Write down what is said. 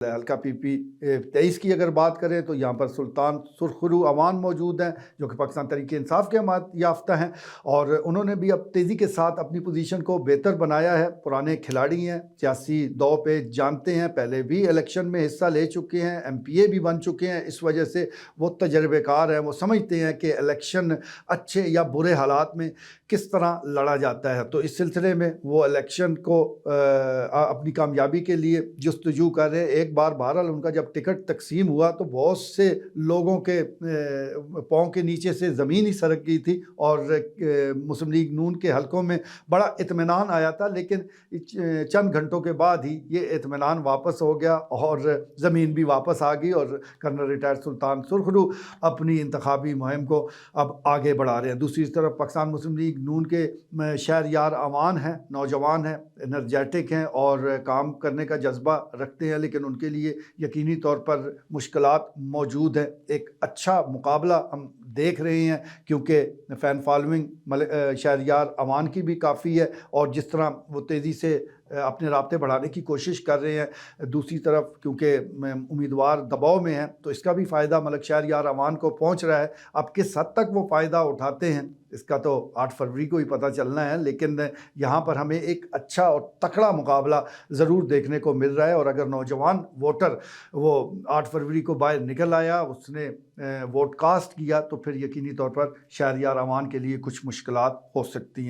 हल्का पीपी 23 की अगर बात करें तो यहाँ पर सुल्तान सुरखरू अमान मौजूद हैं, जो कि पाकिस्तान तहरीक इंसाफ के हमायत याफ्ता हैं, और उन्होंने भी अब तेज़ी के साथ अपनी पोजीशन को बेहतर बनाया है। पुराने खिलाड़ी हैं, सियासी दौर पे जानते हैं, पहले भी इलेक्शन में हिस्सा ले चुके हैं, MPA भी बन चुके हैं। इस वजह से वो तजर्बेकार हैं, वो समझते हैं कि इलेक्शन अच्छे या बुरे हालात में किस तरह लड़ा जाता है। तो इस सिलसिले में वो इलेक्शन को अपनी कामयाबी के लिए जस्तजू कर रहे हैं। एक बार बहरहाल उनका जब टिकट तकसीम हुआ तो बहुत से लोगों के पाँव के नीचे से ज़मीन ही सरक गई थी, और मुस्लिम लीग नून के हलकों में बड़ा इत्मीनान आया था, लेकिन चंद घंटों के बाद ही ये इत्मीनान वापस हो गया और ज़मीन भी वापस आ गई, और कर्नल रिटायर्ड सुल्तान सुरखरू अपनी इंतखाबी मुहिम को अब आगे बढ़ा रहे हैं। दूसरी तरफ पाकिस्तान मुस्लिम लीग नून के शहरयार अमान हैं, नौजवान हैं, एनर्जेटिक हैं और काम करने का जज्बा रखते हैं, लेकिन उनके लिए यकीनी तौर पर मुश्किलात मौजूद हैं। एक अच्छा मुकाबला हम देख रहे हैं, क्योंकि फ़ैन फॉलोइंग शहरयार अमान की भी काफ़ी है, और जिस तरह वो तेज़ी से अपने राब्ते बढ़ाने की कोशिश कर रहे हैं। दूसरी तरफ क्योंकि उम्मीदवार दबाव में हैं, तो इसका भी फ़ायदा मलक शहरयार अमान को पहुंच रहा है। अब किस हद तक वो फ़ायदा उठाते हैं इसका तो 8 फरवरी को ही पता चलना है, लेकिन यहाँ पर हमें एक अच्छा और तकड़ा मुकाबला ज़रूर देखने को मिल रहा है। और अगर नौजवान वोटर वो 8 फरवरी को बाहर निकल आया, उसने वोट कास्ट किया, तो फिर यकीनी तौर पर शहरयार अमान के लिए कुछ मुश्किलात हो सकती हैं।